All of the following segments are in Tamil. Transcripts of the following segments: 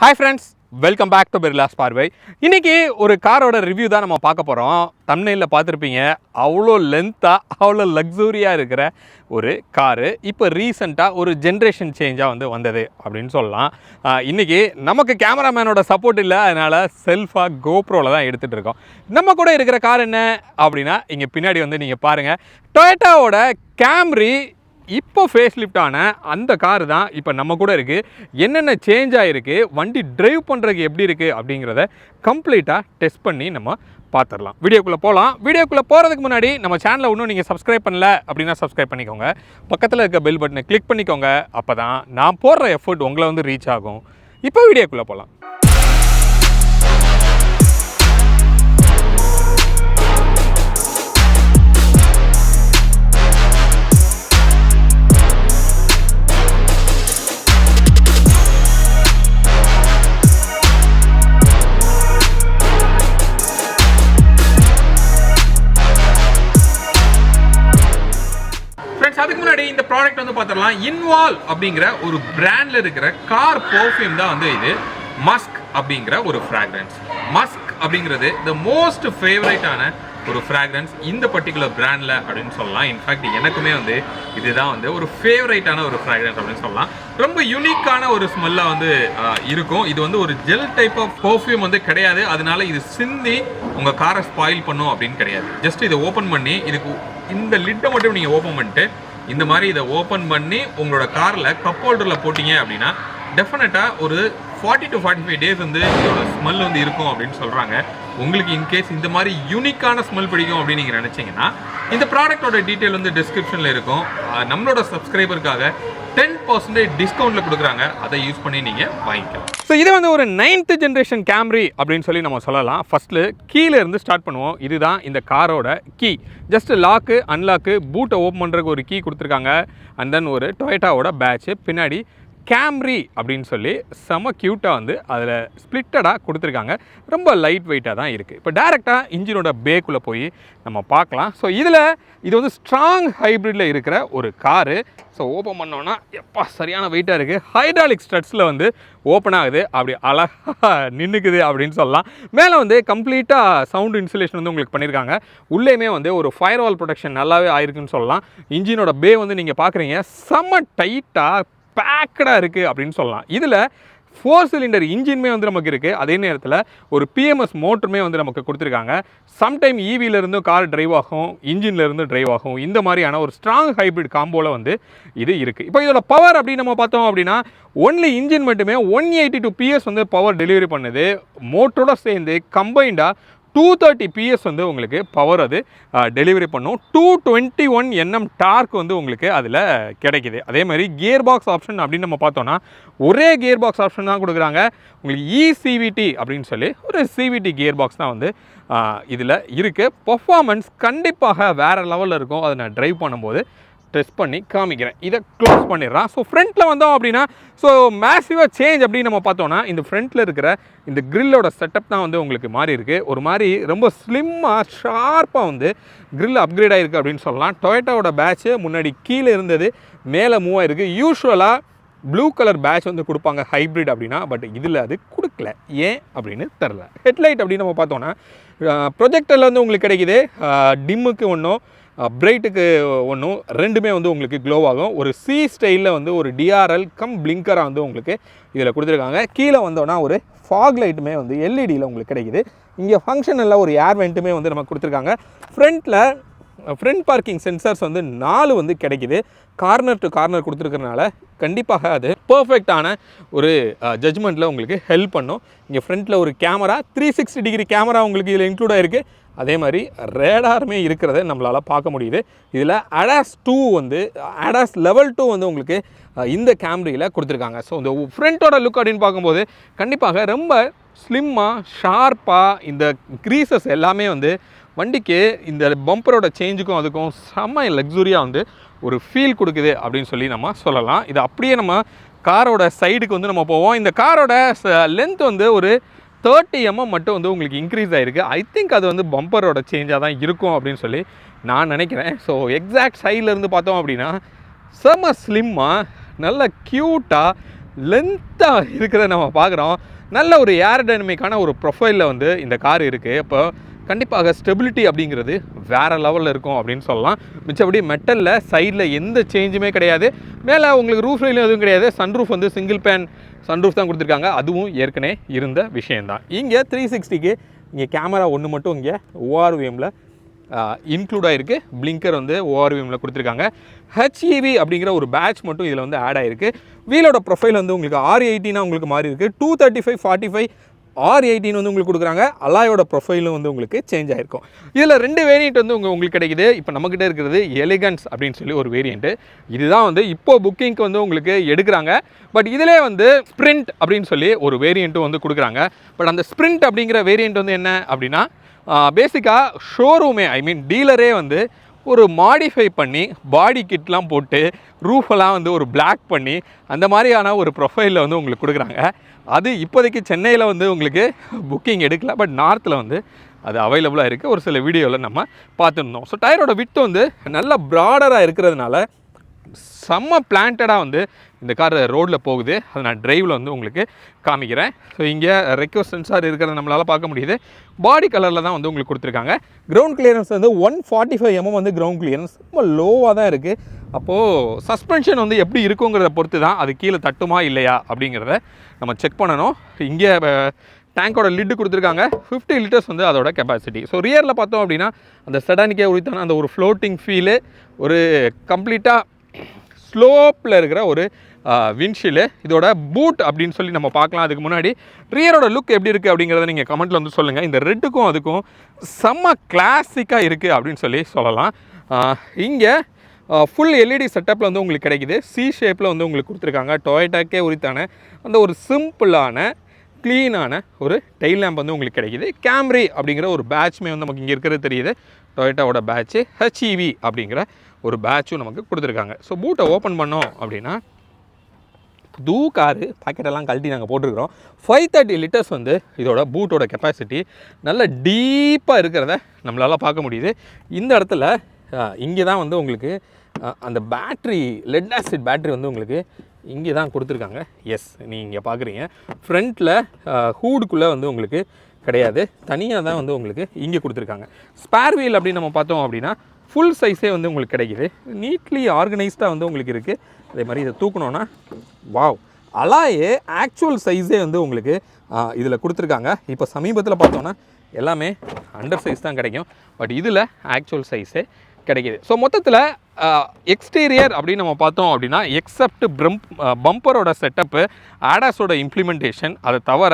Hi friends, welcome back to Birla's பார்வை. இன்னைக்கு ஒரு காரோட ரிவ்யூ தான் நம்ம பார்க்க போறோம். தம்ப்நெயில்ல பார்த்திருப்பீங்க. அவ்வளோ லென்த்தா, அவ்வளோ லக்ஸூரியா இருக்கிற ஒரு கார். இப்போ ரீசெண்டா ஒரு ஜெனரேஷன் சேஞ்சா வந்தது அப்படின்னு சொல்லலாம். இன்னைக்கு நமக்கு கேமராமேனோட சப்போர்ட் இல்லை, அதனால செல்ஃபா கோப்ரோல தான் எடுத்துட்டு இருக்கோம். நம்ம கூட இருக்கிற கார் என்ன அப்படின்னா, இங்க பின்னாடி நீங்க பாருங்க, டொயோட்டாவோட கேம்ரி. இப்போ ஃபேஸ் லிஃப்ட் ஆன அந்த கார் தான் இப்போ நம்ம கூட இருக்குது. என்னென்ன சேஞ்ச் ஆகிருக்கு, வண்டி டிரைவ் பண்ணுறதுக்கு எப்படி இருக்குது அப்படிங்கிறத கம்ப்ளீட்டாக டெஸ்ட் பண்ணி நம்ம பார்த்துடலாம். வீடியோக்குள்ளே போகலாம். வீடியோக்குள்ளே போகிறதுக்கு முன்னாடி நம்ம சேனலை இன்னும் நீங்கள் சப்ஸ்கிரைப் பண்ணல அப்படின்னா சப்ஸ்கிரைப் பண்ணிக்கோங்க. பக்கத்தில் இருக்க பெல் பட்டனை கிளிக் பண்ணிக்கோங்க. அப்போ தான் நான் போடுற எஃபர்ட் உங்களை ரீச் ஆகும். இப்போ வீடியோக்குள்ளே போகலாம். அதுக்கு முன்னாடி இந்த ப்ராடக்ட் பார்த்துடலாம். இன்வால்வ் அப்படிங்கிற ஒரு பிராண்ட்ல இருக்கிற கார் பெர்ஃப்யூம் தான் இது. மஸ்க் அப்படிங்கிற ஒரு ஃப்ராக்ரன்ஸ். மஸ்க் அப்படிங்கிறது த மோஸ்ட் ஃபேவரட்டான ஒரு ஃப்ராக்ரன்ஸ் இந்த பர்டிகுலர் பிராண்டில் அப்படின்னு சொல்லலாம். இன்ஃபேக்ட் எனக்குமே இதுதான் ஒரு ஃபேவரட்டான ஒரு ஃப்ராக்ரன்ஸ் அப்படின்னு சொல்லலாம். ரொம்ப யூனிக்கான ஒரு ஸ்மெல்லாக இருக்கும். இது ஒரு ஜெல் டைப் ஆஃப் பெர்ஃப்யூம் கிடையாது. அதனால இது சிந்தி உங்கள் காரை ஸ்பாயில் பண்ணும் அப்படின்னு கிடையாது. ஜஸ்ட் இதை ஓப்பன் பண்ணி இதுக்கு இந்த லிட்டை மட்டும் நீங்கள் ஓப்பன் பண்ணிட்டு இந்த மாதிரி இதை ஓப்பன் பண்ணி உங்களோட காரில் கப் ஹோல்டரில் போட்டிங்க அப்படின்னா டெஃபினட்டாக ஒரு 40 to 45 டேஸ் இதோட ஸ்மெல் இருக்கும் அப்படின்னு சொல்கிறாங்க. உங்களுக்கு இன்கேஸ் இந்த மாதிரி யூனிக்கான ஸ்மெல் பிடிக்கும் அப்படின்னு நீங்கள் நினச்சிங்கன்னா இந்த ப்ராடக்டோட டீட்டெயில் டிஸ்கிரிப்ஷனில் இருக்கும். நம்மளோட சப்ஸ்கிரைபருக்காக 10% டிஸ்கவுண்ட்டில் கொடுக்குறாங்க. அதை யூஸ் பண்ணி நீங்கள் வாங்கிக்கலாம். ஸோ இது ஒரு 9th ஜென்ரேஷன் கேம்ரி அப்படின்னு சொல்லி நம்ம சொல்லலாம். ஃபஸ்ட்டு கீழே இருந்து ஸ்டார்ட் பண்ணுவோம். இதுதான் இந்த காரோட கீ. ஜஸ்ட் லாக்கு அன்லாக்கு பூட்டை ஓப்பன் பண்ணுறதுக்கு ஒரு கீ கொடுத்துருக்காங்க. அண்ட் தென் ஒரு டொயோட்டாவோட பேட்ச்சு பின்னாடி கேம்ரி அப்படின்னு சொல்லி செம க்யூட்டாக அதில் ஸ்ப்ளிட்டடாக கொடுத்துருக்காங்க. ரொம்ப லைட் வெயிட்டாக தான் இருக்குது. இப்போ டேரெக்டாக இன்ஜினோட பேக்குள்ளே போய் நம்ம பார்க்கலாம். ஸோ இது ஸ்ட்ராங் ஹைப்ரிட்டில் இருக்கிற ஒரு காரு. ஸோ ஓப்பன் பண்ணோன்னா எப்பா சரியான வெயிட்டாக இருக்குது. ஹைட்ராலிக் ஸ்ட்ரட்ஸில் ஓப்பன் ஆகுது, அப்படி அழகாக நின்றுக்குது அப்படின்னு சொல்லலாம். மேலே கம்ப்ளீட்டாக சவுண்ட் இன்சுலேஷன் உங்களுக்கு பண்ணியிருக்காங்க. உள்ளேயுமே ஒரு ஃபயர் வால் ப்ரொடெக்ஷன் நல்லாவே ஆயிருக்குன்னு சொல்லலாம். இன்ஜினோட பே நீங்கள் பார்க்குறீங்க, செம்ம டைட்டாக பேக்கடாக இருக்குது அப்படின்னு சொல்லலாம். இதில் 4 சிலிண்டர் இன்ஜின்மே நமக்கு இருக்குது. அதே நேரத்தில் ஒரு பிஎம்எஸ் மோட்டருமே நமக்கு கொடுத்துருக்காங்க. சம்டைம் ஈவியிலேருந்து கார் டிரைவ் ஆகும், இன்ஜின்லேருந்து டிரைவ் ஆகும். இந்த மாதிரியான ஒரு ஸ்ட்ராங் ஹைப்ரிட் காம்போவில் இது இருக்குது. இப்போ இதோட பவர் அப்படின்னு நம்ம பார்த்தோம் அப்படின்னா ஒன்லி இன்ஜின் மட்டுமே 182 PS பவர் டெலிவரி பண்ணுது. மோட்டரோட சேர்ந்து கம்பைண்டாக 230 PS உங்களுக்கு பவர் டெலிவரி பண்ணும். 221 Nm டார்க் உங்களுக்கு அதில் கிடைக்கிது. அதே மாதிரி கியர் பாக்ஸ் ஆப்ஷன் அப்படின்னு நம்ம பார்த்தோன்னா ஒரே கியர் பாக்ஸ் ஆப்ஷன் தான் கொடுக்குறாங்க. உங்களுக்கு இசிவிடி அப்படின்னு சொல்லி ஒரு சிவிடி கியர் பாக்ஸ் தான் இதில் இருக்குது. பர்ஃபார்மன்ஸ் கண்டிப்பாக வேறு லெவலில் இருக்கும். அதை நான் ட்ரைவ் பண்ணும்போது டெஸ்ட் பண்ணி காமிக்கிறேன். இதை க்ளோஸ் பண்ணிடுறான். ஸோ ஃப்ரண்ட்டில் வந்தோம் அப்படின்னா மேசிவாக சேஞ்ச் அப்படின்னு நம்ம பார்த்தோன்னா இந்த ஃப்ரண்ட்டில் இருக்கிற இந்த கிரில்லோட செட்டப் தான் உங்களுக்கு மாறி இருக்குது. ஒரு மாதிரி ரொம்ப ஸ்லிம்மாக ஷார்ப்பாக கிரில் அப்கிரேட் ஆகிருக்கு அப்படின்னு சொல்லலாம். டொயோட்டாவோட பேட்ச்சு முன்னாடி கீழே இருந்தது மேலே மூவ் ஆகிருக்கு. யூஸ்வலாக ப்ளூ கலர் பேட்ச் கொடுப்பாங்க ஹைப்ரிட் அப்படின்னா, பட் இதில் அது கொடுக்கல. ஏன் அப்படின்னு தெரில. ஹெட்லைட் அப்படின்னு நம்ம பார்த்தோன்னா ப்ரொஜெக்டரில் உங்களுக்கு கிடைக்கிது. டிம்முக்கு ஒன்றும் பிரைட்டுக்கு ஒன்றும் ரெண்டுமே உங்களுக்கு க்ளோ ஆகும். ஒரு சி ஸ்டைலில் ஒரு டிஆர்எல் கம் பிளிங்கராக உங்களுக்கு இதில் கொடுத்துருக்காங்க. கீழே வந்தோன்னா ஒரு ஃபாக் லைட்டுமே எல்இடியில் உங்களுக்கு கிடைக்கிது. இங்கே ஃபங்க்ஷனில் ஒரு ஏர் வெண்ட்டுமே நமக்கு கொடுத்துருக்காங்க. ஃப்ரண்ட் பார்க்கிங் சென்சார்ஸ் 4 கிடைக்கிது. கார்னர் டு கார்னர் கொடுத்துருக்கறனால கண்டிப்பாக அது பர்ஃபெக்டான ஒரு ஜட்ஜ்மெண்ட்டில் உங்களுக்கு ஹெல்ப் பண்ணும். இங்கே ஃப்ரண்ட்டில் ஒரு கேமரா 360 டிகிரி கேமரா உங்களுக்கு இதில் இன்க்ளூட் ஆகிருக்கு. அதே மாதிரி ரேடாருமே இருக்கிறத நம்மளால் பார்க்க முடியுது. இதில் அடாஸ் 2 அடாஸ் லெவல் 2 உங்களுக்கு இந்த கேம்ரியில் கொடுத்துருக்காங்க. ஸோ இந்த ஃப்ரண்ட்டோட லுக் அப்படின்னு பார்க்கும்போது கண்டிப்பாக ரொம்ப ஸ்லிம்மாக ஷார்ப்பாக இந்த க்ரீசஸ் எல்லாமே வண்டிக்கு இந்த பம்பரோட சேஞ்சுக்கும் அதுக்கும் செம்ம லக்ஸுரியாக ஒரு ஃபீல் கொடுக்குது அப்படின்னு சொல்லி நம்ம சொல்லலாம். இது அப்படியே நம்ம காரோட சைடுக்கு நம்ம போவோம். இந்த காரோட லென்த் ஒரு 30 mm மட்டும் உங்களுக்கு இன்க்ரீஸ் ஆகிருக்கு. ஐ திங்க் அது பம்பரோட சேஞ்சாக தான் இருக்கும் அப்படின்னு சொல்லி நான் நினைக்கிறேன். ஸோ எக்ஸாக்ட் சைட்லேருந்து பார்த்தோம் அப்படின்னா செம்ம ஸ்லிம்மாக நல்ல க்யூட்டாக லென்த்தாக இருக்கிறத நம்ம பார்க்குறோம். நல்ல ஒரு ஏரோடைனமிக்கான ஒரு ப்ரொஃபைலில் வந்து இந்த கார் இருக்குது. இப்போ கண்டிப்பாக ஸ்டெபிலிட்டி அப்படிங்கிறது வேறு லெவலில் இருக்கும் அப்படின்னு சொல்லலாம். மிச்சபடி மெட்டலில் சைடில் எந்த சேஞ்சுமே கிடையாது. மேலே உங்களுக்கு ரூஃப் ரயிலும் எதுவும் கிடையாது. சன்ரூஃப் வந்து சிங்கிள் பேன் சன்ரூஃப் தான் கொடுத்துருக்காங்க. அதுவும் ஏற்கனவே இருந்த விஷயந்தான். இங்கே 360க்கு இங்கே கேமரா ஒன்று மட்டும் இங்கே ஓஆர்விஎம்மில் இன்க்ளூட் ஆகிருக்கு. பிளிங்கர் வந்து ஓஆர்விஎம்மில் கொடுத்துருக்காங்க. ஹெச்இவி அப்படிங்கிற ஒரு பேட்ச் மட்டும் இதில் வந்து ஆட் ஆகிருக்கு. வீலோட ப்ரொஃபைல் வந்து உங்களுக்கு R18 உங்களுக்கு மாறி இருக்குது. 235/45 R18 வந்து உங்களுக்கு கொடுக்குறாங்க. அலாயோட ப்ரொஃபைலும் வந்து உங்களுக்கு சேஞ்ச் ஆகிருக்கும். இதில் 2 வேரியண்ட் வந்து உங்களுக்கு கிடைக்குது. இப்போ நம்மக்கிட்ட இருக்கிறது எலிகன்ஸ் அப்படின்னு சொல்லி ஒரு வேரியண்ட்டு. இதுதான் வந்து இப்போ புக்கிங்க்கு வந்து உங்களுக்கு எடுக்கிறாங்க. பட் இதிலே வந்து ஸ்ப்ரிண்ட் அப்படின்னு சொல்லி ஒரு வேரியண்ட்டும் வந்து கொடுக்குறாங்க. பட் அந்த ஸ்ப்ரிண்ட் அப்படிங்கிற வேரியண்ட் வந்து என்ன அப்படின்னா பேசிக்காக ஷோரூமே டீலரே வந்து ஒரு மாடிஃபை பண்ணி பாடி கிட்லாம் போட்டு ரூஃபெல்லாம் வந்து ஒரு பிளாக் பண்ணி அந்த மாதிரியான ஒரு ப்ரொஃபைலில் வந்து உங்களுக்கு கொடுக்குறாங்க. அது இப்போதைக்கு சென்னையில் வந்து உங்களுக்கு புக்கிங் எடுக்கல. பட் நார்த்தில் வந்து அது அவைலபிளாக இருக்குது. ஒரு சில வீடியோவில் நம்ம பார்த்துருந்தோம். ஸோ டயரோட விட்டு வந்து நல்ல ப்ராடராக இருக்கிறதுனால செம்ம பிளான்டடாக வந்து இந்த கார் ரோடில் போகுது. அதை நான் ட்ரைவில் வந்து உங்களுக்கு காமிக்கிறேன். ஸோ இங்கே ரெக்வஸ்ட் சென்சார் இருக்கிறத நம்மளால் பார்க்க முடியுது. பாடி கலரில் தான் வந்து உங்களுக்கு கொடுத்துருக்காங்க. கிரவுண்ட் கிளியரன்ஸ் வந்து 145 mm வந்து கிரவுண்ட் கிளியரன்ஸ் ரொம்ப லோவாக தான் இருக்குது. அப்போது சஸ்பென்ஷன் வந்து எப்படி இருக்குங்கிறத பொறுத்து தான் அது கீழே தட்டுமா இல்லையா அப்படிங்கிறத நம்ம செக் பண்ணணும். இங்கே டேங்கோட லிட்டு கொடுத்துருக்காங்க. 50 லிட்டர்ஸ் வந்து அதோட கெப்பாசிட்டி. ஸோ ரியரில் பார்த்தோம் அப்படின்னா அந்த செடானிக்கே உரித்தான அந்த ஒரு ஃப்ளோட்டிங் ஃபீலு, ஒரு கம்ப்ளீட்டாக ஸ்லோப்பில் இருக்கிற ஒரு விண்ட்ஷீல்டு. இதோட பூட் அப்படின்னு சொல்லி நம்ம பார்க்கலாம். அதுக்கு முன்னாடி ரியரோட லுக் எப்படி இருக்குது அப்படிங்கிறத நீங்கள் கமெண்ட்டில் வந்து சொல்லுங்கள். இந்த ரெட்டுக்கும் அதுக்கும் செம்ம கிளாசிக்காக இருக்குது அப்படின்னு சொல்லி சொல்லலாம். இங்கே ஃபுல் எல்இடி செட்டப்பில் வந்து உங்களுக்கு கிடைக்குது. சி ஷேப்பில் வந்து உங்களுக்கு கொடுத்துருக்காங்க. டொயோட்டாக்கே உரித்தான அந்த ஒரு சிம்பிளான க்ளீனான ஒரு டெயில் லேம்ப் வந்து உங்களுக்கு கிடைக்கிது. கேம்ரி அப்படிங்கிற ஒரு பேட்ச்மே வந்து நமக்கு இங்கே இருக்கிறது தெரியுது. டொயோட்டாவோட பேட்ச்சு ஹெச்இவி அப்படிங்கிற ஒரு பேட்சும் நமக்கு கொடுத்துருக்காங்க. ஸோ பூட்டை ஓப்பன் பண்ணோம் அப்படின்னா புது காரு பாக்கெட்டெல்லாம் கழட்டி நாங்கள் போட்டிருக்கிறோம். 530 லிட்டர்ஸ் வந்து இதோட பூட்டோட கெப்பாசிட்டி நல்ல டீப்பாக இருக்கிறத நம்மளால் பார்க்க முடியுது. இந்த இடத்துல இங்கே தான் வந்து உங்களுக்கு அந்த பேட்ரி லெட் ஆசிட் பேட்ரி வந்து உங்களுக்கு இங்கே தான் கொடுத்துருக்காங்க. எஸ், நீங்கள் பார்க்குறீங்க ஃப்ரண்ட்டில் ஹூடுக்குள்ளே வந்து உங்களுக்கு கிடையாது. தனியாக தான் வந்து உங்களுக்கு இங்கே கொடுத்துருக்காங்க. ஸ்பேர் வீல் அப்படின்னு நம்ம பார்த்தோம் அப்படின்னா ஃபுல் சைஸே வந்து உங்களுக்கு கிடைக்கிது. நீட்லி ஆர்கனைஸ்டாக வந்து உங்களுக்கு இருக்குது. அதே மாதிரி இதை தூக்கணுன்னா வாவ், அலாயே ஆக்சுவல் சைஸே வந்து உங்களுக்கு இதில் கொடுத்துருக்காங்க. இப்போ சமீபத்தில் பார்த்தோன்னா எல்லாமே அண்டர் சைஸ் தான் கிடைக்கும். பட் இதில் ஆக்சுவல் சைஸே கிடைக்கிது. ஸோ மொத்தத்தில் எக்ஸ்டீரியர் அப்படின்னு நம்ம பார்த்தோம் அப்படின்னா எக்ஸப்ட் பம்பரோட செட்டப்பு, ஆடாஸோட இம்ப்ளிமெண்டேஷன், அதை தவிர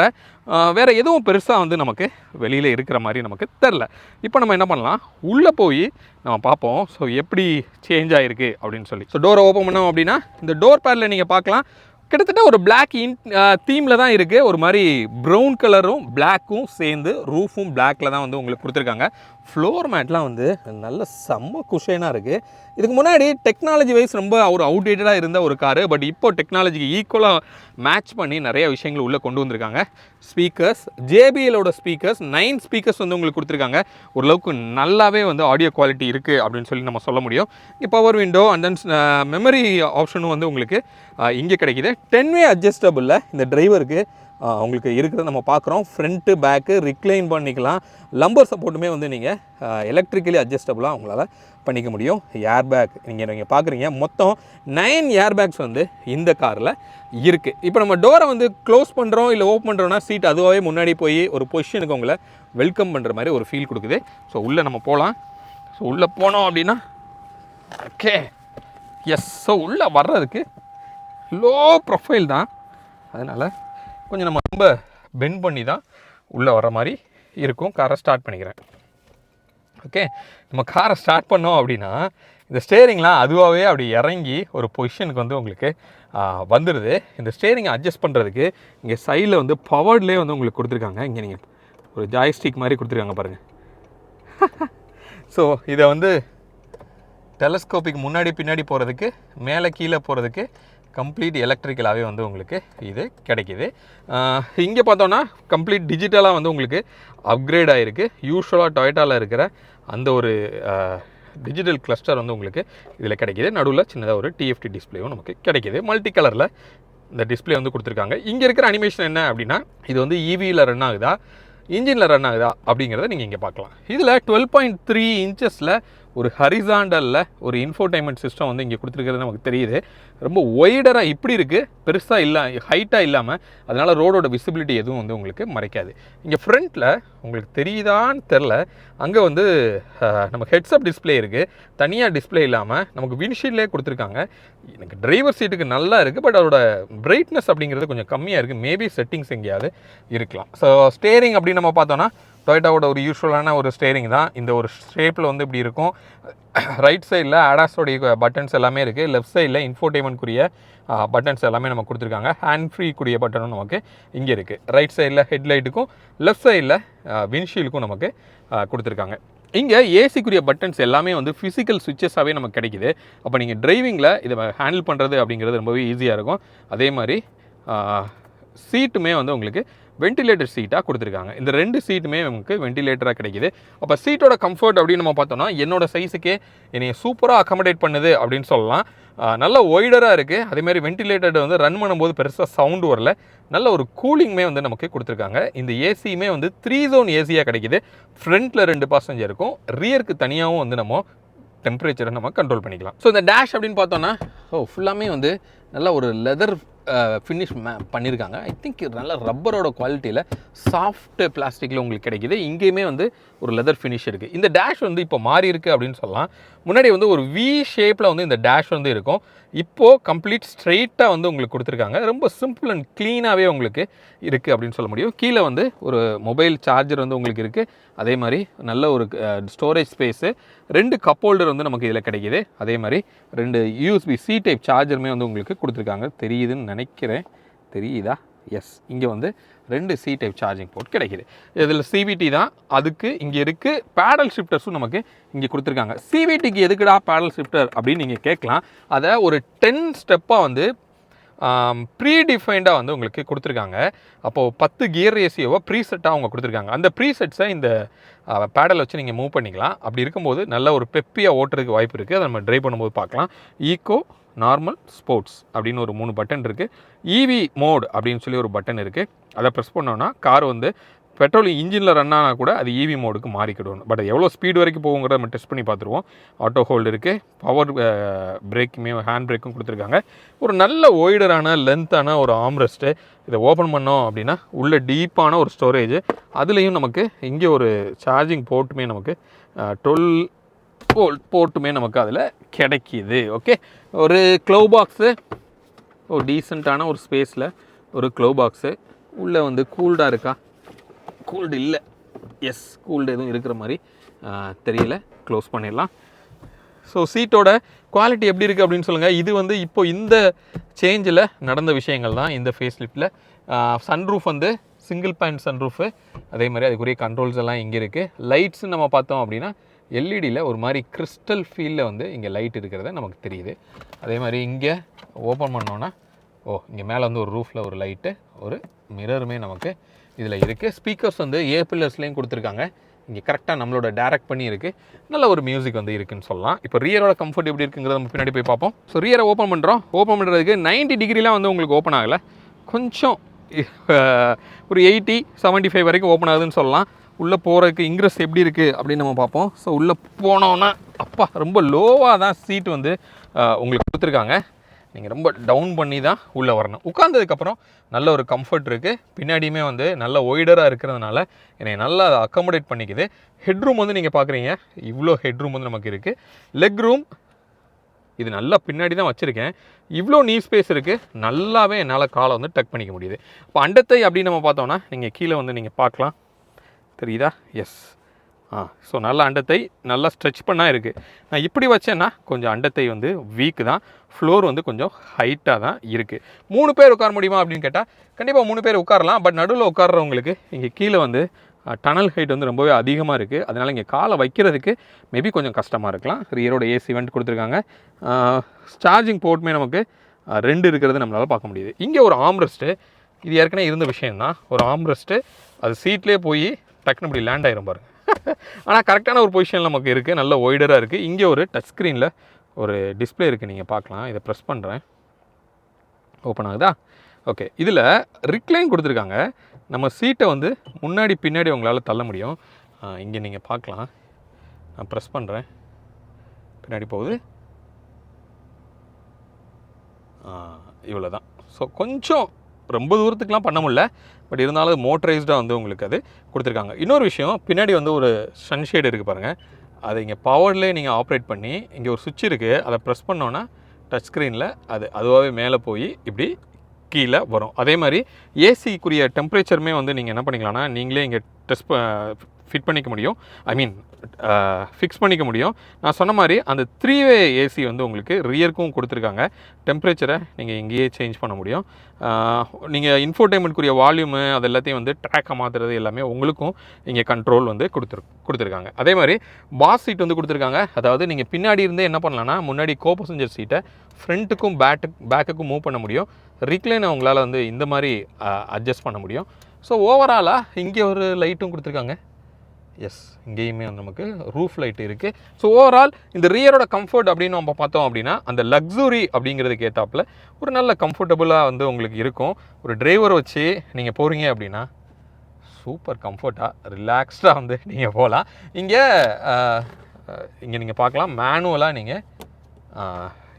வேறு எதுவும் பெருசாக வந்து நமக்கு வெளியில் இருக்கிற மாதிரி நமக்கு தெரில. இப்போ நம்ம என்ன பண்ணலாம், உள்ளே போய் நம்ம பார்ப்போம். ஸோ எப்படி சேஞ்ச் ஆகிருக்கு அப்படின்னு சொல்லி. ஸோ டோரை ஓப்பன் பண்ணோம் அப்படின்னா இந்த டோர் பேடில் நீங்கள் பார்க்கலாம். கிட்டத்தட்ட ஒரு பிளாக் தீமில் தான் இருக்குது. ஒரு மாதிரி ப்ரௌன் கலரும் பிளாக்கும் சேர்ந்து ரூஃபும் பிளாக்கில் தான் வந்து உங்களுக்கு கொடுத்துருக்காங்க. ஃப்ளோர் மேட்லாம் வந்து நல்ல செம்ம குஷனாக இருக்குது. இதுக்கு முன்னாடி டெக்னாலஜி வைஸ் ரொம்ப ஒரு அவுடேட்டடாக இருந்த ஒரு காரு. பட் இப்போ டெக்னாலஜிக்கு ஈக்குவலாக மேட்ச் பண்ணி நிறைய விஷயங்கள் உள்ளே கொண்டு வந்திருக்காங்க. ஸ்பீக்கர்ஸ், JBLோட ஸ்பீக்கர்ஸ் 9 ஸ்பீக்கர்ஸ் வந்து உங்களுக்கு கொடுத்துருக்காங்க. ஓரளவுக்கு நல்லாவே வந்து ஆடியோ குவாலிட்டி இருக்குது அப்படின்னு சொல்லி நம்ம சொல்ல முடியும். இங்கே power window and then memory ஆப்ஷனும் வந்து உங்களுக்கு இங்கே கிடைக்கிது. 10-வே அட்ஜஸ்டபுளில் இந்த டிரைவருக்கு உங்களுக்கு இருக்கிறத நம்ம பார்க்குறோம். ஃப்ரண்ட்டு பேக்கு ரிக்ளைன் பண்ணிக்கலாம். லம்பர் சப்போர்ட்டுமே வந்து நீங்கள் எலக்ட்ரிக்கலி அட்ஜஸ்டபுளாக உங்களால் பண்ணிக்க முடியும். ஏர் பேக் நீங்கள் பார்க்குறீங்க. மொத்தம் 9 ஏர் பேக்ஸ் வந்து இந்த காரில் இருக்குது. இப்போ நம்ம டோரை வந்து க்ளோஸ் பண்ணுறோம் இல்லை ஓப்பன் பண்ணுறோன்னா சீட் அதுவாகவே முன்னாடி போய் ஒரு பொசிஷனுக்கு உங்களை வெல்கம் பண்ணுற மாதிரி ஒரு ஃபீல் கொடுக்குது. ஸோ உள்ளே நம்ம போகலாம். ஸோ உள்ளே போனோம் அப்படின்னா ஓகே எஸ். ஸோ உள்ளே வர்றதுக்கு லோ ப்ரொஃபைல் தான். அதனால் கொஞ்சம் நம்ம ரொம்ப பெண்ட் பண்ணி தான் உள்ளே வர மாதிரி இருக்கும். காரை ஸ்டார்ட் பண்ணிக்கிறேன். ஓகே, நம்ம காரை ஸ்டார்ட் பண்ணோம் அப்படின்னா இந்த ஸ்டேரிங்லாம் அதுவாகவே அப்படி இறங்கி ஒரு பொசிஷனுக்கு வந்து உங்களுக்கு வந்துடுது. இந்த ஸ்டேரிங்கை அட்ஜஸ்ட் பண்ணுறதுக்கு இங்கே சைடில் வந்து பவர்ட்லேயே வந்து உங்களுக்கு கொடுத்துருக்காங்க. இங்கே நீங்கள் ஒரு ஜாய்ஸ்டிக் மாதிரி கொடுத்துருக்காங்க பாருங்கள். ஸோ இதை வந்து டெலஸ்கோப்பிக் முன்னாடி பின்னாடி போகிறதுக்கு, மேலே கீழே போகிறதுக்கு கம்ப்ளீட் எலக்ட்ரிக்கலாகவே வந்து உங்களுக்கு இது கிடைக்கிது. இங்கே பார்த்தோன்னா கம்ப்ளீட் டிஜிட்டலாக வந்து உங்களுக்கு அப்கிரேட் ஆகிருக்கு. யூஸ்வலாக டொயோட்டாவில் இருக்கிற அந்த ஒரு டிஜிட்டல் கிளஸ்டர் வந்து உங்களுக்கு இதில் கிடைக்கிது. நடுவில் சின்னதாக ஒரு TFT டிஸ்பிளேவும் நமக்கு கிடைக்கிது. மல்டி கலரில் இந்த டிஸ்பிளே வந்து கொடுத்துருக்காங்க. இங்கே இருக்கிற அனிமேஷன் என்ன அப்படின்னா, இது வந்து ஈவியில் ரன் ஆகுதா இன்ஜினில் ரன் ஆகுதா அப்படிங்கிறத நீங்கள் இங்கே பார்க்கலாம். இதில் 12.3 இன்ச்சஸில் ஒரு ஹரிசாண்டலில் ஒரு இன்ஃபோடைன்மெண்ட் சிஸ்டம் வந்து இங்கே கொடுத்துருக்கிறது நமக்கு தெரியுது. ரொம்ப ஒய்டராக இப்படி இருக்குது, பெருசாக இல்லை, ஹைட்டாக இல்லாமல், அதனால் ரோடோட விசிபிலிட்டி எதுவும் வந்து உங்களுக்கு மறைக்காது. இங்கே ஃப்ரண்ட்டில் உங்களுக்கு தெரியுதான்னு தெரில, அங்கே வந்து நம்ம ஹெட்ஸ்அப் டிஸ்பிளே இருக்குது. தனியாக டிஸ்பிளே இல்லாமல் நமக்கு விண்ட்ஷீல்ட்லேயே கொடுத்துருக்காங்க. எனக்கு டிரைவர் சீட்டுக்கு நல்லா இருக்குது, பட் அதோட பிரைட்னஸ் அப்படிங்கிறது கொஞ்சம் கம்மியாக இருக்குது. மேபி செட்டிங்ஸ் எங்கேயாவது இருக்கலாம். ஸோ ஸ்டேரிங் அப்படின்னு நம்ம பார்த்தோன்னா டொயோட்டாவோட ஒரு யூஸ்வலான ஒரு ஸ்டேரிங் தான். இந்த ஒரு ஷேப்பில் வந்து இப்படி இருக்கும். ரைட் சைடில் அடாஸோடைய பட்டன்ஸ் எல்லாமே இருக்குது. லெஃப்ட் சைடில் இன்ஃபோடைன்மெண்ட்க்குரிய பட்டன்ஸ் எல்லாமே நம்ம கொடுத்துருக்காங்க. ஹேண்ட் ஃப்ரீக்குரிய பட்டனும் நமக்கு இங்கே இருக்குது. ரைட் சைடில் ஹெட்லைட்டுக்கும் லெஃப்ட் சைடில் விண்ட்ஷீல்டுக்கும் நமக்கு கொடுத்துருக்காங்க. இங்கே ஏசிக்குரிய பட்டன்ஸ் எல்லாமே வந்து ஃபிசிக்கல் சுவிட்சஸாகவே நமக்கு கிடைக்குது. அப்போ நீங்கள் டிரைவிங்கில் இதை ஹேண்டில் பண்ணுறது அப்படிங்கிறது ரொம்பவே ஈஸியாக இருக்கும். அதே மாதிரி சீட்டுமே வந்து உங்களுக்கு வென்டிலேட்டர் சீட்டாக கொடுத்துருக்காங்க. இந்த 2 சீட்டுமே நமக்கு வென்டிலேட்டராக கிடைக்கிது. அப்போ சீட்டோட கம்ஃபர்ட் அப்படின்னு நம்ம பார்த்தோம்னா என்னோடய சைஸுக்கே என்னை சூப்பராக அக்காமடேட் பண்ணுது அப்படின்னு சொல்லலாம். நல்ல ஒய்டராக இருக்குது. அதேமாதிரி வென்டிலேட்டர் வந்து ரன் பண்ணும்போது பெருசாக சவுண்டு வரல. நல்ல ஒரு கூலிங்குமே வந்து நமக்கு கொடுத்துருக்காங்க. இந்த ஏசியுமே வந்து 3 ஜோன் ஏசியாக கிடைக்கிது. ஃப்ரண்ட்டில் 2 பாசஞ்சர் இருக்கும், ரியருக்கு தனியாகவும் வந்து நம்ம டெம்பரேச்சரை நம்ம கண்ட்ரோல் பண்ணிக்கலாம். ஸோ இந்த டேஷ் அப்படின்னு பார்த்தோன்னா ஃபுல்லாமே வந்து நல்ல ஒரு லெதர் ஃபினிஷ் பண்ணியிருக்காங்க. ஐ திங்க் நல்ல ரப்பரோட குவாலிட்டியில் சாஃப்ட் பிளாஸ்டிக்கில் உங்களுக்கு கிடைக்கிது. இங்கேயுமே வந்து ஒரு லெதர் ஃபினிஷ் இருக்குது. இந்த டேஷ் வந்து இப்போ மாறி இருக்குது அப்படின்னு சொல்லலாம். முன்னாடி வந்து ஒரு வி ஷேப்பில் வந்து இந்த டேஷ் வந்து இருக்கும். இப்போது கம்ப்ளீட் ஸ்ட்ரெயிட்டாக வந்து உங்களுக்கு கொடுத்துருக்காங்க. ரொம்ப சிம்பிள் அண்ட் க்ளீனாகவே உங்களுக்கு இருக்குது அப்படின்னு சொல்ல முடியும். கீழே வந்து ஒரு மொபைல் சார்ஜர் வந்து உங்களுக்கு இருக்குது. அதே மாதிரி நல்ல ஒரு ஸ்டோரேஜ் ஸ்பேஸு, 2 கப் ஹோல்டர் வந்து நமக்கு இதில் கிடைக்கிது. அதே மாதிரி 2 யூஎஸ்பி சி டைப் சார்ஜருமே வந்து உங்களுக்கு கொடுத்துருக்காங்க. தெரியுதுன்னு நினைக்கிறேன். தெரியுதா? எஸ், இங்கே வந்து 2 சி டைப் சார்ஜிங் போர்ட் கிடைக்கிது. இதில் சிவிடி தான், அதுக்கு இங்கே இருக்குது. பேடல் ஷிஃப்டர்ஸும் நமக்கு இங்கே கொடுத்துருக்காங்க. சிவிடிக்கு எதுக்குடா பேடல் ஷிஃப்டர் அப்படின்னு நீங்கள் கேட்கலாம். அதை ஒரு 10 ஸ்டெப்பாக வந்து ப்ரீடிஃபைண்டாக வந்து உங்களுக்கு கொடுத்துருக்காங்க. அப்போது 10 கியர் ரேசியோவை ப்ரீசெட்டாக அவங்க கொடுத்துருக்காங்க. அந்த ப்ரீசெட்ஸை இந்த பேடல் வச்சு நீங்கள் மூவ் பண்ணிக்கலாம். அப்படி இருக்கும்போது நல்ல ஒரு பெப்பியாக ஓட்டுறதுக்கு வாய்ப்பு இருக்குது. அதை நம்ம ட்ரைவ் பண்ணும்போது பார்க்கலாம். ஈக்கோ, நார்மல், ஸ்போர்ட்ஸ் அப்படின்னு ஒரு 3 பட்டன் இருக்குது. இவி மோட் அப்படின்னு சொல்லி ஒரு பட்டன் இருக்குது. அதை ப்ரெஸ் பண்ணோன்னா கார் வந்து பெட்ரோல் இன்ஜினில் ரன் ஆனால் கூட அது இவி மோடுக்கு மாறிக்கிடும். பட் எவ்வளோ ஸ்பீடு வரைக்கும் போகுங்கிறத நம்ம டெஸ்ட் பண்ணி பார்த்துருவோம். ஆட்டோ ஹோல்டு இருக்குது. பவர் பிரேக்குமே ஹேண்ட் பிரேக்கும் கொடுத்துருக்காங்க. ஒரு நல்ல ஒய்டரான லென்த்தான ஒரு ஆம்ரெஸ்ட்டு. இதை ஓப்பன் பண்ணோம் அப்படின்னா உள்ள டீப்பான ஒரு ஸ்டோரேஜ். அதுலேயும் நமக்கு இங்கே ஒரு சார்ஜிங் போர்ட்டுமே நமக்கு 12 வோல்ட் போர்ட்டுமே நமக்கு அதில் கிடைக்கிது. ஓகே, ஒரு க்ளவ் பாக்ஸு, ஒரு டீசெண்டான ஒரு ஸ்பேஸில் ஒரு க்ளவ் பாக்ஸு. உள்ளே வந்து கூல்டாக இருக்கா? கூல்டு இல்லை. எஸ், கூல்டு எதுவும் இருக்கிற மாதிரி தெரியல. க்ளோஸ் பண்ணிடலாம். ஸோ சீட்டோட குவாலிட்டி எப்படி இருக்குது அப்படின்னு சொல்லுங்கள். இது வந்து இப்போ இந்த சேஞ்சில் நடந்த விஷயங்கள் தான். இந்த ஃபேஸ் லிஃப்ட்டில் சன்ரூஃப் வந்து சிங்கிள் பேன் சன்ரூஃபு. அதே மாதிரி அதுக்குரிய கண்ட்ரோல்ஸ் எல்லாம் இங்கே இருக்குது. லைட்ஸு நம்ம பார்த்தோம் அப்படின்னா எல்இடியில் ஒரு மாதிரி கிறிஸ்டல் ஃபீலில் வந்து இங்கே லைட் இருக்கிறத நமக்கு தெரியுது. அதே மாதிரி இங்கே ஓப்பன் பண்ணோன்னா இங்கே மேலே வந்து ஒரு ரூஃபில் ஒரு லைட்டு, ஒரு மிரருமே நமக்கு இதில் இருக்குது. ஸ்பீக்கர்ஸ் வந்து ஏ பில்லர்ஸ்லேயும் கொடுத்துருக்காங்க. இங்கே கரெக்டாக நம்மளோட டைரக்ட் பண்ணி இருக்குது. நல்ல ஒரு மியூசிக் வந்து இருக்குதுன்னு சொல்லலாம். இப்போ ரியரோட கம்ஃபர்ட் எப்படி இருக்குங்கிறத நம்ம பின்னாடி போய் பார்ப்போம். ஸோ ரியரை ஓப்பன் பண்ணுறோம். ஓப்பன் பண்ணுறதுக்கு 90 டிகிரிலாம் வந்து உங்களுக்கு ஓப்பன் ஆகலை. கொஞ்சம் ஒரு 80-75 வரைக்கும் ஓப்பன் ஆகுதுன்னு சொல்லலாம். உள்ளே போகிறதுக்கு இன்க்ரெஸ் எப்படி இருக்குது அப்படின்னு நம்ம பார்ப்போம். ஸோ உள்ளே போனோன்னா ரொம்ப லோவாக தான் சீட்டு வந்து உங்களுக்கு கொடுத்துருக்காங்க. நீங்கள் ரொம்ப டவுன் பண்ணி தான் உள்ளே வரணும். உட்கார்ந்ததுக்கப்புறம் நல்ல ஒரு கம்ஃபர்ட் இருக்குது. பின்னாடியுமே வந்து நல்ல ஒய்டராக இருக்கிறதுனால என்னை நல்லா அக்காமடேட் பண்ணிக்குது. ஹெட்ரூம் வந்து நீங்கள் பார்க்குறீங்க, இவ்வளோ ஹெட்ரூம் வந்து நமக்கு இருக்குது. லெக் ரூம் இது நல்லா பின்னாடி தான் வச்சுருக்கேன். இவ்வளோ நீ ஸ்பேஸ் இருக்குது. நல்லாவே என்னால் காலை வந்து டக் பண்ணிக்க முடியுது. இப்போ அண்டத்தை அப்படின்னு நம்ம பார்த்தோன்னா நீங்கள் கீழே வந்து நீங்கள் பார்க்கலாம். தெரியுதா? எஸ். ஸோ நல்ல அண்டத்தை நல்லா ஸ்ட்ரெச் பண்ணால் இருக்குது. நான் இப்படி வச்சேன்னா கொஞ்சம் அண்டத்தை வந்து வீக்கு தான். ஃப்ளோர் வந்து கொஞ்சம் ஹைட்டாக தான் இருக்குது. 3 பேர் உட்கார முடியுமா அப்படின்னு கேட்டால் கண்டிப்பாக 3 பேர் உட்காரலாம். பட் நடுவில் உட்கார்றவங்களுக்கு இங்கே கீழே வந்து டனல் ஹைட் வந்து ரொம்பவே அதிகமாக இருக்குது. அதனால் இங்கே காலை வைக்கிறதுக்கு மேபி கொஞ்சம் கஷ்டமாக இருக்கலாம். ரியரோட ஏசி வெண்ட் கொடுத்துருக்காங்க. சார்ஜிங் போர்ட்டுமே நமக்கு 2 இருக்கிறது நம்மளால் பார்க்க முடியுது. இங்கே ஒரு ஆம்ரெஸ்ட்டு, இது ஏற்கனவே இருந்த விஷயந்தான். ஒரு ஆம்ரெஸ்ட்டு அது சீட்லேயே போய் டக்குன்னு இப்படி லேண்ட் ஆகிரும் பாருங்கள். ஆனால் கரெக்டான ஒரு பொசிஷனில் நமக்கு இருக்குது. நல்ல ஒய்டராக இருக்குது. இங்கே ஒரு டச் ஸ்க்ரீனில் ஒரு டிஸ்பிளே இருக்குது, நீங்கள் பார்க்கலாம். இதை ப்ரெஸ் பண்ணுறேன், ஓப்பன் ஆகுதா? ஓகே, இதில் ரிக்ளைன் கொடுத்துருக்காங்க. நம்ம சீட்டை வந்து முன்னாடி பின்னாடி உங்களால் தள்ள முடியும். இங்கே நீங்கள் பார்க்கலாம், நான் ப்ரெஸ் பண்ணுறேன், பின்னாடி போகுது. இவ்வளோ தான். ஸோ கொஞ்சம் ரொம்ப தூரத்துக்குலாம் பண்ண முடியல, பட் இருந்தாலும் மோட்டரைஸ்டாக வந்து உங்களுக்கு அது கொடுத்துருக்காங்க. இன்னொரு விஷயம், பின்னாடி வந்து ஒரு சன்ஷேடு இருக்குது பாருங்கள், அதை இங்கே பவர்லேயே நீங்கள் ஆப்ரேட் பண்ணி, இங்கே ஒரு சுவிட்ச் இருக்குது, அதை ப்ரெஸ் பண்ணோன்னா டச் ஸ்க்ரீனில் அதுவாகவே மேலே போய் இப்படி கீழே வரும். அதே மாதிரி ஏசிக்குரிய டெம்பரேச்சருமே வந்து நீங்கள் என்ன பண்ணிக்கலாம்னா நீங்களே இங்கே ஃபிட் பண்ணிக்க முடியும், ஐ மீன் ஃபிக்ஸ் பண்ணிக்க முடியும். நான் சொன்ன மாதிரி அந்த 3-வே ஏசி வந்து உங்களுக்கு ரியருக்கும் கொடுத்துருக்காங்க. டெம்பரேச்சரை நீங்கள் இங்கேயே சேஞ்ச் பண்ண முடியும். இன்ஃபோடெயின்மெண்ட்க்குரிய வால்யூமு அது எல்லாத்தையும் வந்து ட்ராக்கை மாற்றுறது எல்லாமே உங்களுக்கும் இங்கே கண்ட்ரோல் வந்து கொடுத்துருக்காங்க. அதே மாதிரி பாஸ் சீட் வந்து கொடுத்துருக்காங்க. அதாவது நீங்கள் பின்னாடி இருந்தே என்ன பண்ணலான்னா, முன்னாடி கோ பேசஞ்சர் சீட்டை ஃப்ரண்ட்டுக்கும் பேக்குக்கும் மூவ் பண்ண முடியும். ரிக்ளைனை உங்களால் வந்து இந்த மாதிரி அட்ஜஸ்ட் பண்ண முடியும். ஸோ ஓவராலாக இங்கே ஒரு லைட்டும் கொடுத்துருக்காங்க. எஸ், இங்கேயுமே நமக்கு ரூஃப் லைட் இருக்குது. ஸோ ஓவரால் இந்த ரியரோட கம்ஃபர்ட் அப்படின்னு நம்ம பார்த்தோம் அப்படின்னா, அந்த லக்ஸுரி அப்படிங்கிறதுக்கு ஏற்றாப்புல ஒரு நல்ல கம்ஃபர்டபுளாக வந்து உங்களுக்கு இருக்கும். ஒரு டிரைவர் வச்சு நீங்கள் போகிறீங்க அப்படின்னா சூப்பர் கம்ஃபர்ட்டாக ரிலாக்ஸ்டாக வந்து நீங்கள் போகலாம். இங்கே நீங்கள் பார்க்கலாம், மேனுவலாக நீங்கள்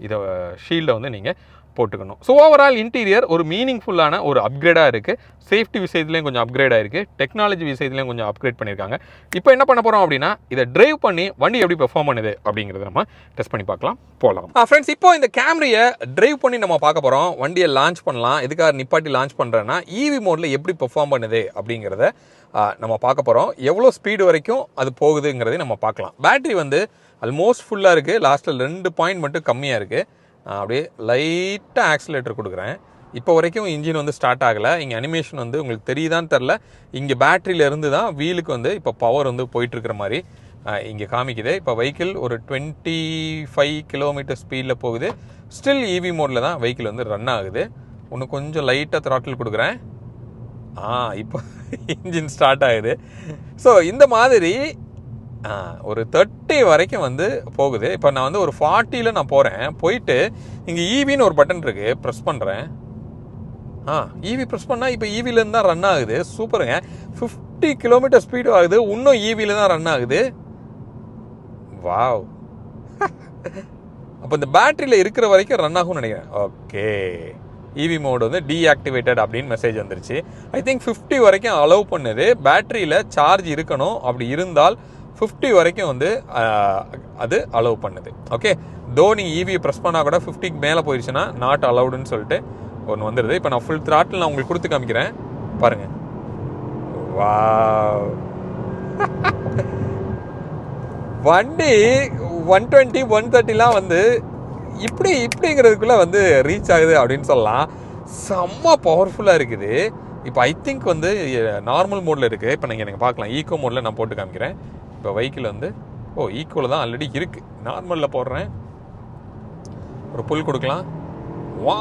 இதை ஷீல்டை வந்து நீங்கள் போட்டுக்கணும். ஸோ ஓவரால் இன்டீரியர் ஒரு மீனிங்ஃபுல்லான ஒரு அப்கிரேடாக இருக்குது. சேஃப்டி விஷயத்துலேயும் கொஞ்சம் அப்கிரேட் ஆகிருக்கு, டெக்னாலஜி விஷயத்துலேயும் கொஞ்சம் அப்கிரேட் பண்ணியிருக்காங்க. இப்போ என்ன பண்ண போகிறோம் அப்படின்னா, இதை டிரைவ் பண்ணி வண்டி எப்படி பெர்ஃபார்ம் பண்ணுது அப்படிங்கிறத நம்ம டெஸ்ட் பண்ணி பார்க்கலாம், போகலாம். ஃப்ரெண்ட்ஸ், இப்போ இந்த கேமரியை டிரைவ் பண்ணி நம்ம பார்க்க போகிறோம். வண்டியை லான்ச் பண்ணலாம். எதுக்காக நிப்பாட்டி லான்ச் பண்ணுறேன்னா, இவி மோடில் எப்படி பெர்ஃபார்ம் பண்ணுது அப்படிங்கிறத நம்ம பார்க்க போகிறோம். எவ்வளோ ஸ்பீடு வரைக்கும் அது போகுதுங்கிறதை நம்ம பார்க்கலாம். பேட்டரி வந்து ஆல்மோஸ்ட் ஃபுல்லாக இருக்குது. லாஸ்ட்டில் 2 பாயிண்ட் மட்டும் கம்மியாக இருக்குது. அப்படியே லைட்டாக ஆக்சிலேட்டர் கொடுக்குறேன். இப்போ வரைக்கும் இன்ஜின் வந்து ஸ்டார்ட் ஆகலை. இங்கே அனிமேஷன் வந்து உங்களுக்கு தெரியுதான்னு தெரில. இங்கே பேட்டரியிலேருந்து தான் வீலுக்கு வந்து இப்போ பவர் வந்து போயிட்டுருக்கிற மாதிரி இங்கே காமிக்குது. இப்போ வெஹிக்கிள் ஒரு 25 கிலோமீட்டர் ஸ்பீடில் போகுது. ஸ்டில் இவி மோடில் தான் வெஹிக்கிள் வந்து ரன் ஆகுது. இன்னும் கொஞ்சம் லைட்டாக த்ராட்டில் கொடுக்குறேன். இப்போ இன்ஜின் ஸ்டார்ட் ஆகுது. ஸோ இந்த மாதிரி ஒரு 30 வரைக்கும் வந்து போகுது. இப்போ நான் வந்து ஒரு 40ல் நான் போகிறேன். போயிட்டு இங்கே ஈவின்னு ஒரு பட்டன் இருக்குது, ப்ரெஸ் பண்ணுறேன். ஈவி ப்ரெஸ் பண்ணால் இப்போ ஈவிலேருந்து தான் ரன் ஆகுது. சூப்பருங்க. 50 கிலோமீட்டர் ஸ்பீடு ஆகுது. இன்னும் ஈவியில் தான் ரன் ஆகுது. வாவ். அப்போ இந்த பேட்டரியில் இருக்கிற வரைக்கும் ரன் ஆகும்னு நினைக்கிறேன். ஓகே, இவி மோடு வந்து டீஆக்டிவேட்டட் அப்படின்னு மெசேஜ் வந்துருச்சு. ஐ திங்க் 50 வரைக்கும் அலோவ் பண்ணுது. பேட்டரியில் சார்ஜ் இருக்கணும். அப்படி இருந்தால் 50 வரைக்கும் வந்து அது அலோவ் பண்ணுது. ஓகே, நீங்கள் ஈவியை ப்ரெஸ் பண்ணால் கூட 50க்கு மேலே போயிடுச்சுன்னா நாட் அலவுடுன்னு சொல்லிட்டு ஒன்று வந்துடுது. இப்போ நான் ஃபுல் த்ராட்டில் நான் உங்களுக்கு கொடுத்து காமிக்கிறேன் பாருங்கள். வாவ். வண்டி 120 130லாம் வந்து இப்படிங்கிறதுக்குள்ளே வந்து ரீச் ஆகுது அப்படின்னு சொல்லலாம். செம்ம பவர்ஃபுல்லாக இருக்குது. இப்போ ஐ திங்க் வந்து நார்மல் மோடில் இருக்குது. இப்போ நீங்கள் எனக்கு பார்க்கலாம், ஈக்கோ மோடில் நான் போட்டு காமிக்கிறேன். இப்போ வெஹிக்கிள் வந்து ஈக்கோவில் தான் ஆல்ரெடி இருக்குது. நார்மலில் போடுறேன், ஒரு புல் கொடுக்கலாம். வா.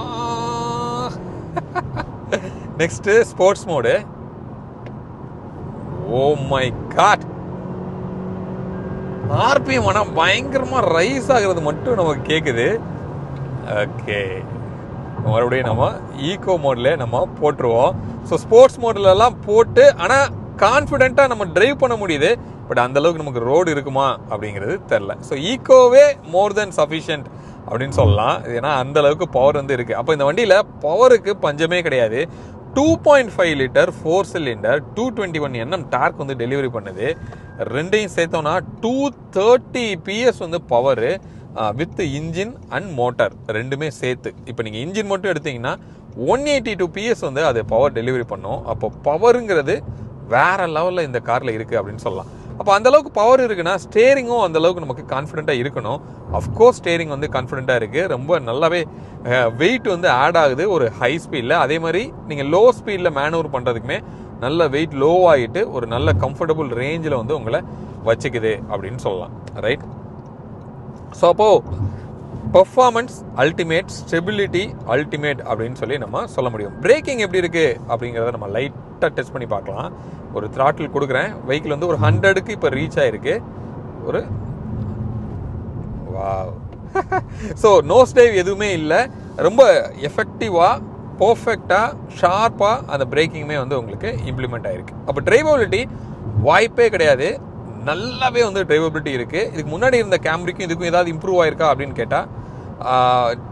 Next sports mode. Oh my god. RPM ஆனால் பயங்கரமாக ரைஸ் ஆகிறது மட்டும் நமக்கு கேட்குது. ஓகே, மறுபடியும் நம்ம ஈக்கோ மோடில் நம்ம போட்டுருவோம். ஸோ ஸ்போர்ட்ஸ் மோட்லலாம் போட்டு ஆனால் கான்ஃபிடென்ட்டாக நம்ம டிரைவ் பண்ண முடியுது. பட் அந்தளவுக்கு நமக்கு ரோடு இருக்குமா அப்படிங்கிறது தெரில. ஸோ ஈக்கோவே மோர் தென் சஃபிஷியன்ட் அப்படின்னு சொல்லலாம். ஏன்னா அந்தளவுக்கு பவர் வந்து இருக்குது. அப்போ இந்த வண்டியில் பவருக்கு பஞ்சமே கிடையாது. 2.5 லிட்டர் 4 சிலிண்டர் 221 Nm டார்க் வந்து டெலிவரி பண்ணுது. ரெண்டையும் சேர்த்தோம்னா 230 PS வந்து power with engine and motor ரெண்டுமே சேர்த்து. இப்போ நீங்கள் இன்ஜின் மட்டும் எடுத்தீங்கன்னா 182 PS வந்து அது பவர் டெலிவரி பண்ணும். அப்போ பவருங்கிறது வேற லெவலில் இந்த காரில் இருக்குது அப்படின்னு சொல்லலாம். அப்போ அந்தளவுக்கு பவர் இருக்குன்னா ஸ்டேரிங்கும் அந்தளவுக்கு நமக்கு கான்ஃபிடென்ட்டாக இருக்கணும். அஃப்கோர்ஸ் ஸ்டேரிங் வந்து கான்ஃபிடென்ட்டாக இருக்குது. ரொம்ப நல்லாவே வெயிட் வந்து ஆட் ஆகுது ஒரு ஹை ஸ்பீடில். அதே மாதிரி நீங்கள் லோ ஸ்பீடில் மேனூவர் பண்ணுறதுக்குமே நல்ல வெயிட் லோ ஆகிட்டு ஒரு நல்ல கம்ஃபர்டபுள் ரேஞ்சில் வந்து உங்களை வச்சுக்குது அப்படின்னு சொல்லலாம். ரைட். ஸோ அப்போது பெர்ஃபார்மன்ஸ் அல்டிமேட், ஸ்டெபிலிட்டி அல்டிமேட் அப்படின்னு சொல்லி நம்ம சொல்ல முடியும். பிரேக்கிங் எப்படி இருக்குது அப்படிங்கிறத நம்ம லைட்டாக டெஸ்ட் பண்ணி பார்க்கலாம். ஒரு த்ராட்டில் கொடுக்குறேன். வெஹிக்கிள் வந்து ஒரு 100க்கு இப்போ ரீச் ஆகிருக்கு. ஒரு வாவ். ஸோ நோஸ் டைவ் எதுவுமே இல்லை. ரொம்ப எஃபெக்டிவாக பர்ஃபெக்டாக ஷார்ப்பாக அந்த பிரேக்கிங்குமே வந்து உங்களுக்கு இம்ப்ளிமெண்ட் ஆகிருக்கு. அப்போ டிரைவபிலிட்டி வாய்ப்பே கிடையாது, நல்லாவே வந்து டிரைவபிலிட்டி இருக்குது. இதுக்கு முன்னாடி இருந்த கேமரிக்கும் இதுக்கும் ஏதாவது இம்ப்ரூவ் ஆயிருக்கா அப்படின்னு கேட்டால்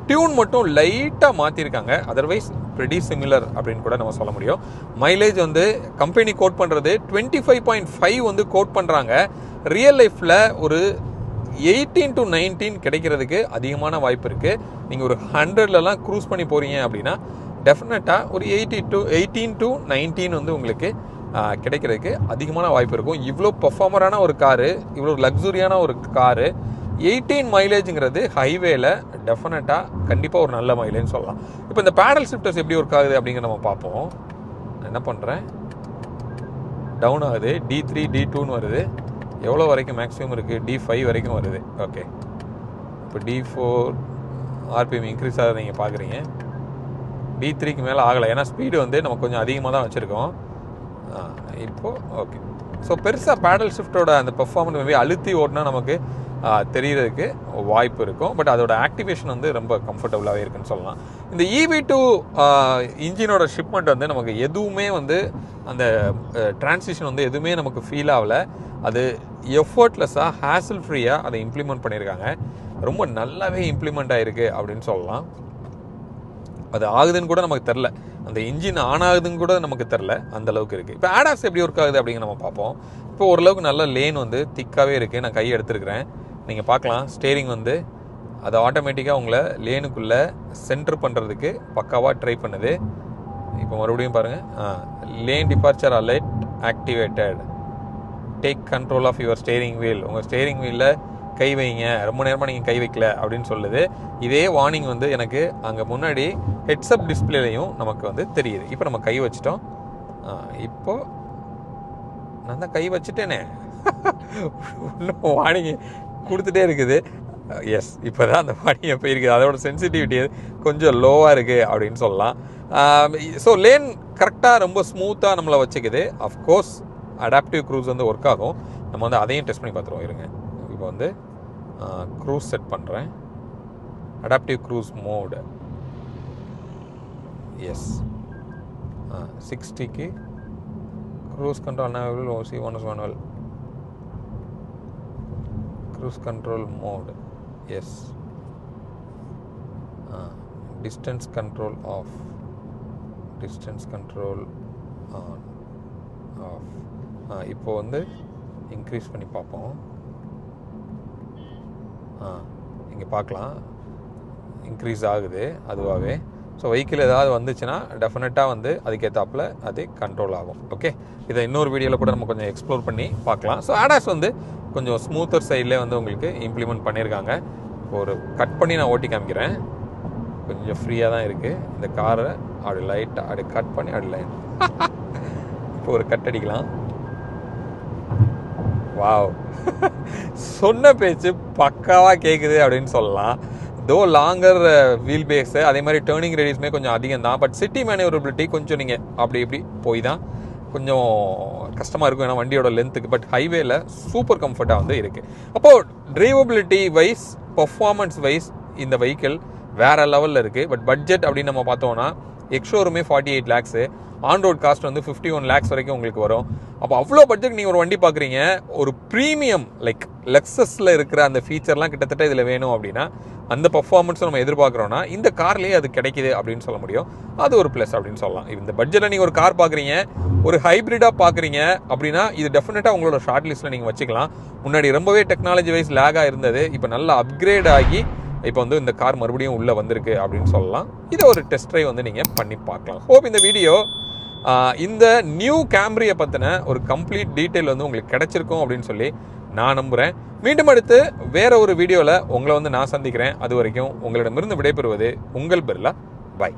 டியூன் மட்டும் லைட்டாக மாற்றிருக்காங்க, அதர்வைஸ் ப்ரெடி சிமிலர் அப்படின்னு கூட நம்ம சொல்ல முடியும். மைலேஜ் வந்து கம்பெனி கோட் பண்ணுறது 25.5 வந்து கோட் பண்ணுறாங்க. ரியல் லைஃப்பில் ஒரு 18 to 19 கிடைக்கிறதுக்கு அதிகமான வாய்ப்பு இருக்குது. நீங்கள் ஒரு 100லலாம் க்ரூஸ் பண்ணி போகிறீங்க அப்படின்னா டெஃபினட்டாக ஒரு 18 to 19 வந்து உங்களுக்கு கிடைக்கிறதுக்கு அதிகமான வாய்ப்பு இருக்கும். இவ்வளோ பர்ஃபார்மரான ஒரு காரு, இவ்வளோ லக்ஸுரியான ஒரு காரு, 18 மைலேஜுங்கிறது ஹைவேல டெஃபினட்டாக கண்டிப்பாக ஒரு நல்ல மைலேஜ்னு சொல்லலாம். இப்போ இந்த பேடல் ஷிஃப்டர்ஸ் எப்படி ஒர்க் ஆகுது அப்படிங்கிற நம்ம பார்ப்போம். நான் என்ன பண்ணுறேன், டவுன் ஆகுது, D3 D2ன்னு வருது. எவ்வளோ வரைக்கும் மேக்ஸிமம் இருக்குது, D5 வரைக்கும் வருது. ஓகே, இப்போ D4 ஆர்பிஎம் இன்க்ரீஸ் ஆகுது நீங்கள் பார்க்குறீங்க. D3க்கு மேலே ஆகலை, ஏன்னா ஸ்பீடு வந்து நம்ம கொஞ்சம் அதிகமாக தான் வச்சுருக்கோம். இப்போது ஓகே. ஸோ பெருசாக பேடல் ஷிஃப்டோட அந்த பெர்ஃபார்மன்ஸ் மேபி அழுத்தி ஓட்டினா நமக்கு தெரியறதுக்கு வாய்ப்பு இருக்கும். பட் அதோட ஆக்டிவேஷன் வந்து ரொம்ப கம்ஃபர்டபுளாகவே இருக்குன்னு சொல்லலாம். இந்த EV2 இன்ஜினோட ஷிப்மெண்ட் வந்து நமக்கு எதுவுமே வந்து அந்த டிரான்சிஷன் வந்து எதுவுமே நமக்கு ஃபீல் ஆகலை. அது எஃபர்ட்லெஸ்ஸாக ஹேசல் ஃப்ரீயாக அதை இம்ப்ளிமெண்ட் பண்ணியிருக்காங்க. ரொம்ப நல்லாவே இம்ப்ளிமெண்ட் ஆகிருக்கு அப்படின்னு சொல்லலாம். அது ஆகுதுன்னு கூட நமக்கு தெரில, அந்த இன்ஜின் ஆன் ஆகுதுன்னு கூட நமக்கு தெரில, அந்த அளவுக்கு இருக்குது. இப்போ ஆடாஸ் எப்படி ஒர்க் ஆகுது அப்படிங்கிற நம்ம பார்ப்போம். இப்போ ஓரளவுக்கு நல்ல லேன் வந்து திக்காகவே இருக்குது. நான் கையை எடுத்துருக்கிறேன், நீங்கள் பார்க்கலாம். ஸ்டேரிங் வந்து அது ஆட்டோமேட்டிக்காக உங்களை லேனுக்குள்ளே சென்டர் பண்ணுறதுக்கு பக்காவாக ட்ரை பண்ணுது. இப்போ மறுபடியும் பாருங்கள், lane departure alert activated, take control of your steering wheel. உங்கள் ஸ்டேரிங் வீலில் கை வைங்க, ரொம்ப நேரமாக நீங்கள் கை வைக்கல அப்படின்னு சொல்லுது. இதே வார்னிங் வந்து எனக்கு அங்கே முன்னாடி ஹெட்ஸ்அப் டிஸ்பிளேலையும் நமக்கு வந்து தெரியுது. இப்போ நம்ம கை வச்சிட்டோம். இப்போது நான் தான் கை வச்சுட்டேனே, இன்னும் வார்னிங் கொடுத்துட்டே இருக்குது. எஸ், இப்போ தான் அந்த வார்னிங் போயிருக்குது. அதோட சென்சிட்டிவிட்டி கொஞ்சம் லோவாக இருக்குது அப்படின்னு சொல்லலாம். ஸோ லேன் கரெக்டாக ரொம்ப ஸ்மூத்தாக நம்மளை வச்சுக்குது. அஃப்கோர்ஸ் அடாப்டிவ் க்ரூஸ் வந்து ஒர்க் ஆகும். நம்ம வந்து அதையும் டெஸ்ட் பண்ணி பார்த்துருவோம். இருங்க, இப்போ வந்து க்ரூஸ் செட் பண்ணுறேன். அடாப்டிவ் க்ரூஸ் மோடு, எஸ், 60க்கு cruise control available, OC 1 cruise control mode, yes, distance control off, distance control on off. இப்போ வந்து இன்க்ரீஸ் பண்ணி பார்ப்போம். இங்கே பார்க்கலாம், இன்க்ரீஸ் ஆகுது அதுவாகவே. ஸோ வெஹிக்கிள் ஏதாவது வந்துச்சுன்னா டெஃபினட்டாக வந்து அதுக்கேற்றாப்புல அது கண்ட்ரோல் ஆகும். ஓகே, இதை இன்னொரு வீடியோவில் கூட நம்ம கொஞ்சம் எக்ஸ்ப்ளோர் பண்ணி பார்க்கலாம். ஸோ ஆடாஸ் வந்து கொஞ்சம் ஸ்மூத்தர் சைட்லேயே வந்து உங்களுக்கு இம்ப்ளிமெண்ட் பண்ணியிருக்காங்க. இப்போ ஒரு கட் பண்ணி நான் ஓட்டி காமிக்கிறேன். கொஞ்சம் ஃப்ரீயாக தான் இருக்குது இந்த காரை. அப்படி லைட்டாக அப்படி கட் பண்ணி அப்படி லைட் இப்போ ஒரு கட் அடிக்கலாம். வாவ், சொன்ன பேச்சு பக்காவாக கேட்குது அப்படின்னு சொல்லலாம். தோ லாங்கர் வீல் பேஸு, அதே மாதிரி டேர்னிங் ரேடியஸுமே கொஞ்சம் அதிகம் தான். பட் சிட்டி மேனுவரபிலிட்டி கொஞ்சம் நீங்கள் அப்படி இப்படி போய் தான் கொஞ்சம் கஷ்டமாக இருக்கும், ஏன்னா வண்டியோட லென்த்துக்கு. பட் ஹைவேல சூப்பர் கம்ஃபர்ட்டாக வந்து இருக்குது. அப்போது டிரைவபிலிட்டி வைஸ், பர்ஃபார்மன்ஸ் வைஸ் இந்த வெஹிக்கிள் வேறு லெவலில் இருக்குது. பட் பட்ஜெட் அப்படின்னு நம்ம பார்த்தோம்னா எக்ஸ்ஷோரூமே 48 lakhs, ஆன் ரோட் காஸ்ட் வந்து 51 lakhs வரைக்கும் உங்களுக்கு வரும். அப்போ அவ்வளோ பட்ஜெட் நீங்கள் ஒரு வண்டி பார்க்குறீங்க, ஒரு ப்ரீமியம் லைக் லெக்ஸஸில் இருக்கிற அந்த ஃபீச்சர்லாம் கிட்டத்தட்ட இதில் வேணும் அப்படின்னா, அந்த பர்ஃபார்மன்ஸை நம்ம எதிர்பார்க்குறோன்னா இந்த கார்லேயே அது கிடைக்குது அப்படின்னு சொல்ல முடியும். அது ஒரு ப்ளஸ் அப்படின்னு சொல்லலாம். இந்த பட்ஜெட்டில் நீங்கள் ஒரு கார் பார்க்குறீங்க, ஒரு ஹைப்ரிடாக பார்க்குறீங்க அப்படின்னா இது டெஃபினட்டாக உங்களோட ஷார்ட் லிஸ்ட்டில் நீங்கள் வச்சுக்கலாம். முன்னாடி ரொம்பவே டெக்னாலஜி வைஸ் லேகாக இருந்தது, இப்போ நல்லா அப்கிரேட் ஆகி இப்போ வந்து இந்த கார் மறுபடியும் உள்ளே வந்திருக்கு அப்படின்னு சொல்லலாம். இதை ஒரு டெஸ்ட் ட்ரைவ் வந்து நீங்கள் பண்ணி பார்க்கலாம். ஹோப் இந்த வீடியோ இந்த நியூ கேம்ரியை பற்றின ஒரு கம்ப்ளீட் டீட்டெயில் வந்து உங்களுக்கு கிடைச்சிருக்கும் அப்படின்னு சொல்லி நான் நம்புகிறேன். மீண்டும் அடுத்து வேற ஒரு வீடியோவில் உங்களை வந்து நான் சந்திக்கிறேன். அது வரைக்கும் உங்களிடமிருந்து விடைபெறுவது உங்கள் பிர்லா. பாய்.